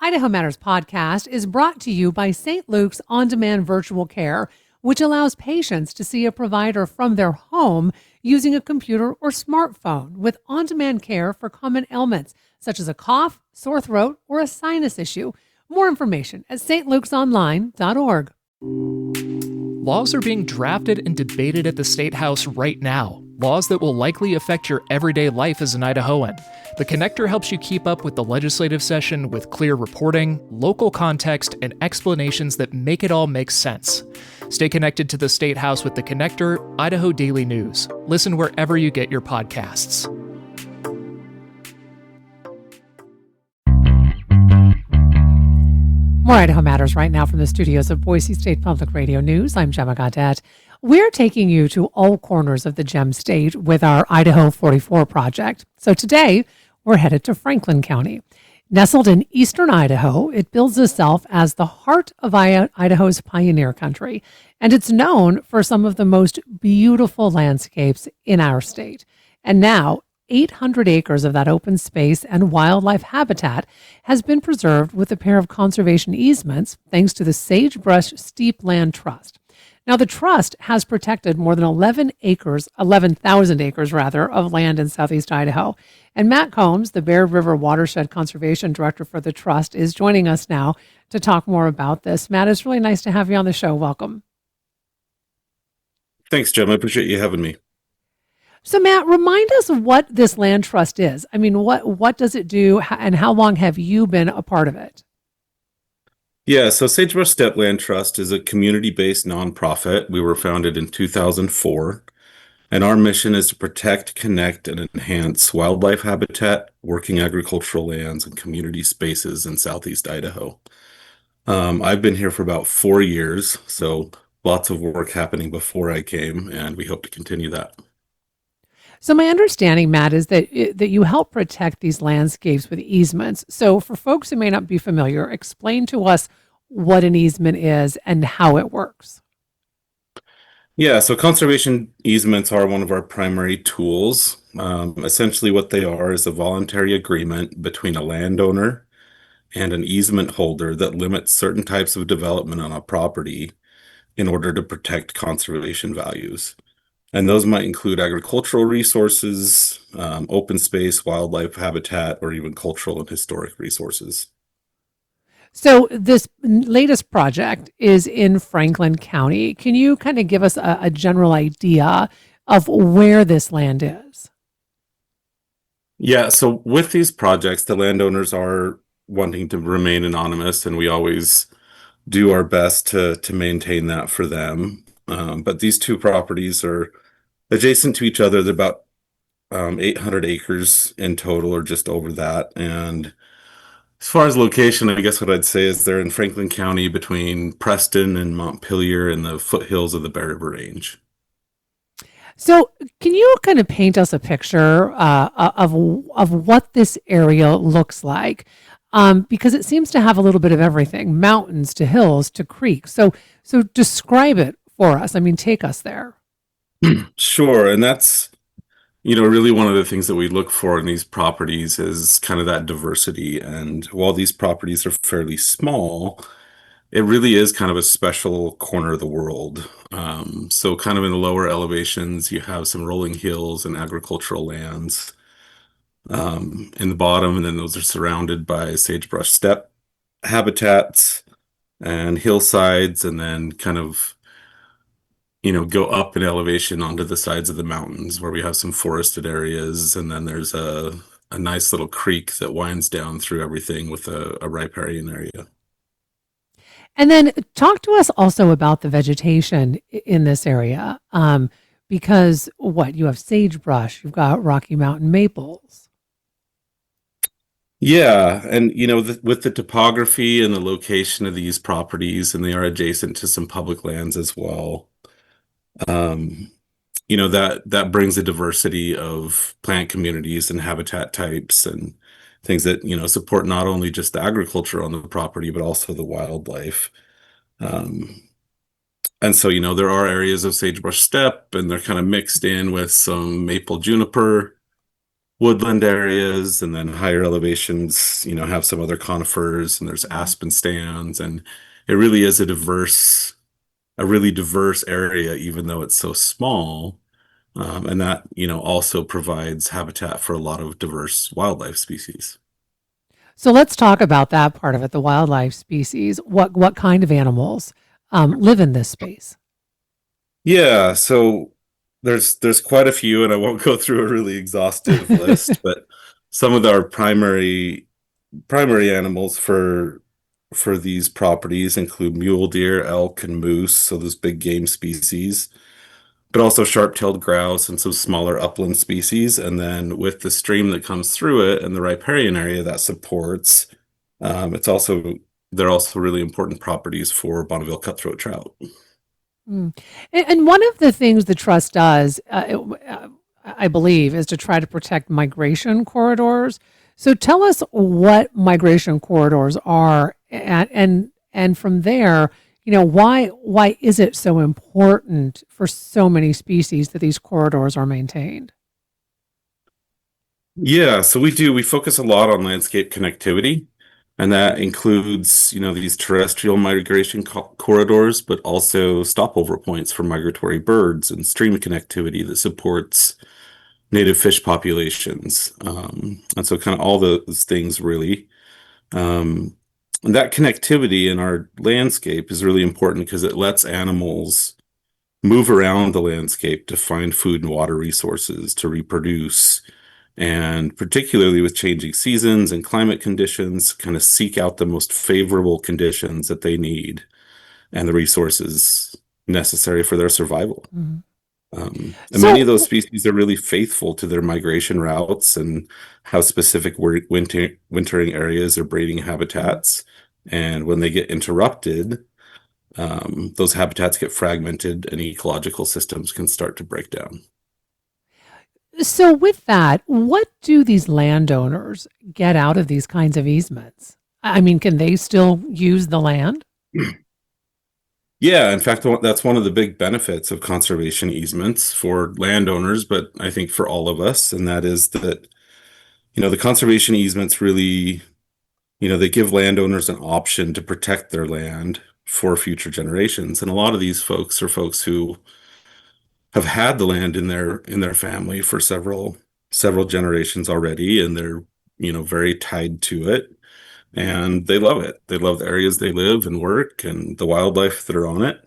Idaho Matters podcast is brought to you by St. Luke's On-Demand Virtual Care, which allows patients to see a provider from their home using a computer or smartphone with on-demand care for common ailments such as a cough, sore throat, or a sinus issue. More information at stlukesonline.org. Laws are being drafted and debated at the State House right now. Laws that will likely affect your everyday life as an Idahoan. The Connector helps you keep up with the legislative session with clear reporting, local context, and explanations that make it all make sense. Stay connected to the State House with the Connector, Idaho Daily News. Listen wherever you get your podcasts. More Idaho Matters right now from the studios of Boise State Public Radio News. I'm Gemma Gaudet. We're taking you to all corners of the Gem State with our Idaho 44 project. So today, we're headed to Franklin County. Nestled in eastern Idaho, it bills itself as the heart of Idaho's pioneer country, and it's known for some of the most beautiful landscapes in our state. And now, 800 acres of that open space and wildlife habitat has been preserved with a pair of conservation easements thanks to the Sagebrush Steppe Land Trust. Now, the trust has protected more than 11,000 acres of land in southeast Idaho. And Matt Combs, the Bear River Watershed Conservation Director for the trust, is joining us now to talk more about this. Matt, it's really nice to have you on the show. Welcome. Thanks, Jim. I appreciate you having me. So, Matt, remind us what this land trust is. I mean, what does it do, and how long have you been a part of it? Yeah, so Sagebrush Steppe Land Trust is a community-based nonprofit. We were founded in 2004, and our mission is to protect, connect, and enhance wildlife habitat, working agricultural lands, and community spaces in southeast Idaho. I've been here for about 4 years, so lots of work happening before I came, and we hope to continue that. So my understanding, Matt, is that you help protect these landscapes with easements. So for folks who may not be familiar, explain to us what an easement is and how it works. Yeah, so conservation easements are one of our primary tools. Essentially what they are is a voluntary agreement between a landowner and an easement holder that limits certain types of development on a property in order to protect conservation values. And those might include agricultural resources, open space, wildlife habitat, or even cultural and historic resources. So this latest project is in Franklin County. Can you kind of give us a general idea of where this land is? Yeah, so with these projects, the landowners are wanting to remain anonymous, and we always do our best to maintain that for them. But these two properties are adjacent to each other. They're about 800 acres in total, or just over that. And as far as location, I guess what I'd say is they're in Franklin County between Preston and Montpelier in the foothills of the Bear River Range. So can you kind of paint us a picture of what this area looks like? Because it seems to have a little bit of everything, mountains to hills to creeks. So describe it for us. I mean, take us there. Sure. And that's, really one of the things that we look for in these properties is kind of that diversity. And while these properties are fairly small, it really is kind of a special corner of the world. So kind of in the lower elevations, you have some rolling hills and agricultural lands in the bottom, and then those are surrounded by sagebrush steppe habitats and hillsides, and then kind of go up in elevation onto the sides of the mountains where we have some forested areas. And then there's a nice little creek that winds down through everything with a riparian area. And then talk to us also about the vegetation in this area, because you have sagebrush, you've got Rocky Mountain maples. Yeah, and with the topography and the location of these properties, and they are adjacent to some public lands as well. That brings a diversity of plant communities and habitat types and things that support not only just the agriculture on the property but also the wildlife. And so there are areas of sagebrush steppe, and they're kind of mixed in with some maple juniper. woodland areas, and then higher elevations, have some other conifers, and there's aspen stands, and it really is a really diverse area, even though it's so small. And that, also provides habitat for a lot of diverse wildlife species. So let's talk about that part of it, the wildlife species. What kind of animals live in this space? Yeah, so there's quite a few, and I won't go through a really exhaustive list, but some of our primary animals for these properties include mule deer, elk, and moose, so those big game species, but also sharp-tailed grouse and some smaller upland species. And then with the stream that comes through it and the riparian area that supports, it's also they're also really important properties for Bonneville cutthroat trout. Mm. And one of the things the trust does, I believe, is to try to protect migration corridors. So tell us what migration corridors are, and from there, why is it so important for so many species that these corridors are maintained? Yeah, so we focus a lot on landscape connectivity, and that includes, these terrestrial migration corridors, but also stopover points for migratory birds and stream connectivity that supports native fish populations. And so kind of all those things really. Um, and that connectivity in our landscape is really important because it lets animals move around the landscape to find food and water resources, to reproduce, and particularly with changing seasons and climate conditions, kind of seek out the most favorable conditions that they need and the resources necessary for their survival. Mhm. And many of those So, species are really faithful to their migration routes and have specific wintering areas or breeding habitats. And when they get interrupted, those habitats get fragmented and ecological systems can start to break down. so with that, what do these landowners get out of these kinds of easements? I mean, can they still use the land? Yeah, in fact, that's one of the big benefits of conservation easements for landowners, but I think for all of us, and that is that, the conservation easements really, they give landowners an option to protect their land for future generations. And a lot of these folks are folks who have had the land in their family for several generations already, and they're, very tied to it, and they love it. They love the areas they live and work and the wildlife that are on it.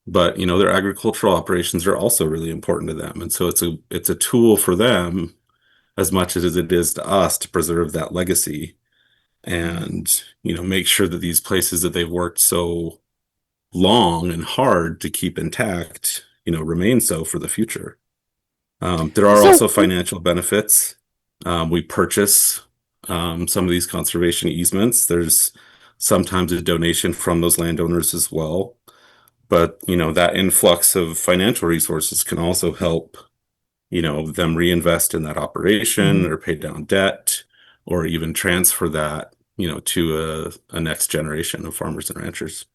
But their agricultural operations are also really important to them, and so it's a tool for them as much as it is to us to preserve that legacy and make sure that these places that they've worked so long and hard to keep intact remain so for the future. There are So, also financial benefits. We purchase some of these conservation easements. There's sometimes a donation from those landowners as well. But, that influx of financial resources can also help, them reinvest in that operation mhm. or pay down debt or even transfer that, to a next generation of farmers and ranchers.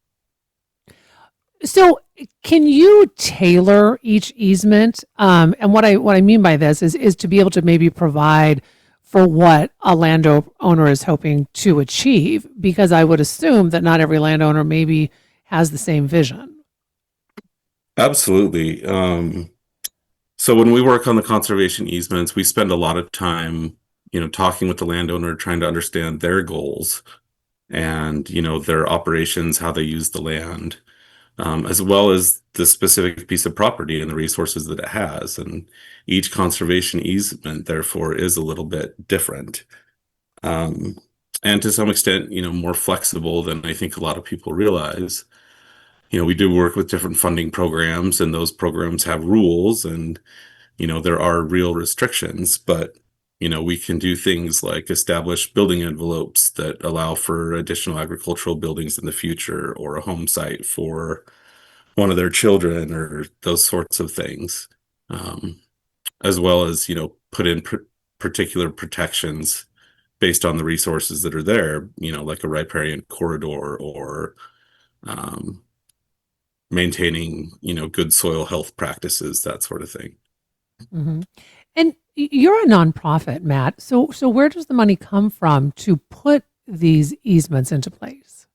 So can you tailor each easement? And what I mean by this is to be able to maybe provide for what a landowner is hoping to achieve, because I would assume that not every landowner maybe has the same vision. Absolutely. So when we work on the conservation easements, we spend a lot of time, talking with the landowner, trying to understand their goals and, their operations, how they use the land, as well as the specific piece of property and the resources that it has. And each conservation easement, therefore, is a little bit different. Um, and to some extent, more flexible than I think a lot of people realize. We do work with different funding programs, and those programs have rules, and there are real restrictions, but we can do things like establish building envelopes that allow for additional agricultural buildings in the future or a home site for one of their children or those sorts of things, um, as well as put in particular protections based on the resources that are there, like a riparian corridor or um, maintaining good soil health practices, that sort of thing. Hmm. And You're a nonprofit, Matt. So where does the money come from to put these easements into place?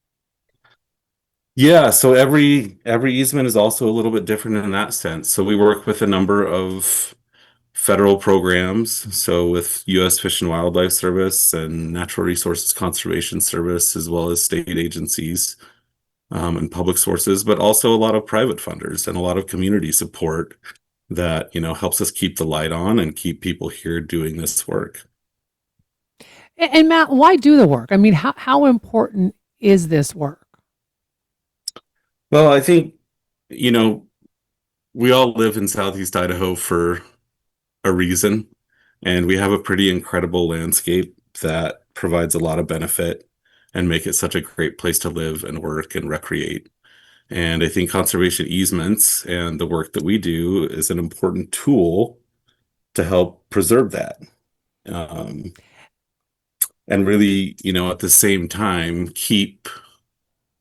Yeah, so every easement is also a little bit different in that sense. So we work with a number of federal programs, so with U.S. Fish and Wildlife Service and Natural Resources Conservation Service, as well as state agencies and public sources, but also a lot of private funders and a lot of community support that, helps us keep the light on and keep people here doing this work. And Matt, why do the work? I mean, how important is this work? Well, I think, you know, we all live in Southeast Idaho for a reason, and we have a pretty incredible landscape that provides a lot of benefit and make it such a great place to live and work and recreate. And I think conservation easements and the work that we do is an important tool to help preserve that. Um, and really, at the same time, keep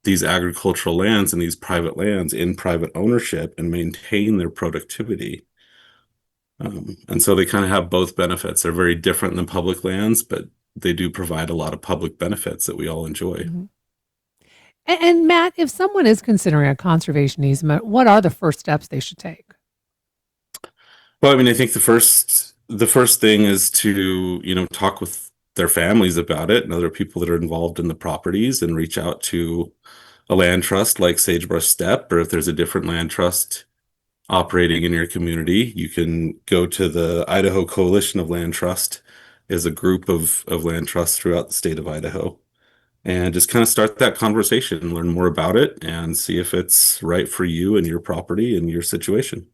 these agricultural lands and these private lands in private ownership and maintain their productivity. And so they kind of have both benefits. They're very different than public lands, but they do provide a lot of public benefits that we all enjoy. Mhm. And Matt, if someone is considering a conservation easement, what are the first steps they should take? Well, I mean, I think the first thing is to, talk with their families about it and other people that are involved in the properties and reach out to a land trust like Sagebrush Steppe, or if there's a different land trust operating in your community, you can go to the Idaho Coalition of Land Trust, is a group of land trusts throughout the state of Idaho, and just kind of start that conversation, learn more about it, and see if it's right for you and your property and your situation.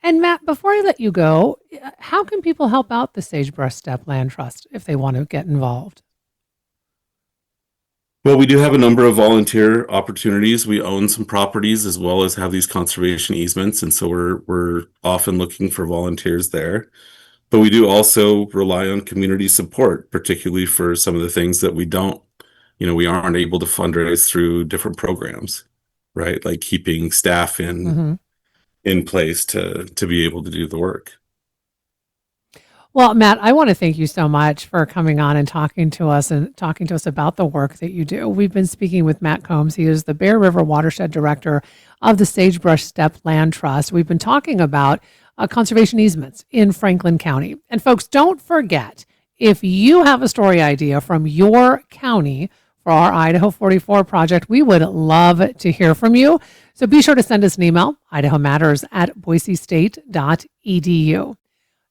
And Matt, before I let you go, how can people help out the Sagebrush Steppe Land Trust if they want to get involved? Well, we do have a number of volunteer opportunities. We own some properties as well as have these conservation easements, and so we're often looking for volunteers there. But we do also rely on community support, particularly for some of the things that we aren't able to fundraise through different programs, right? Like keeping staff Mhm. in place to be able to do the work. Well, Matt, I want to thank you so much for coming on and talking to us about the work that you do. We've been speaking with Matt Combs. He is the Bear River Watershed Director of the Sagebrush Steppe Land Trust. We've been talking about conservation easements in Franklin County. And folks, don't forget, if you have a story idea from your county for our Idaho 44 project, we would love to hear from you. So be sure to send us an email, idahomatters@boisestate.edu.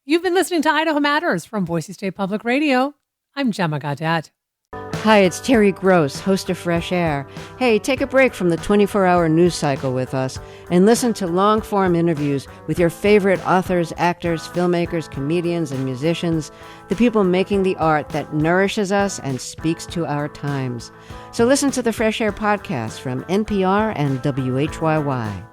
You've been listening to Idaho Matters from Boise State Public Radio. I'm Gemma Gaudette. Hi, it's Terry Gross, host of Fresh Air. Hey, take a break from the 24-hour news cycle with us and listen to long-form interviews with your favorite authors, actors, filmmakers, comedians, and musicians, the people making the art that nourishes us and speaks to our times. So listen to the Fresh Air podcast from NPR and WHYY.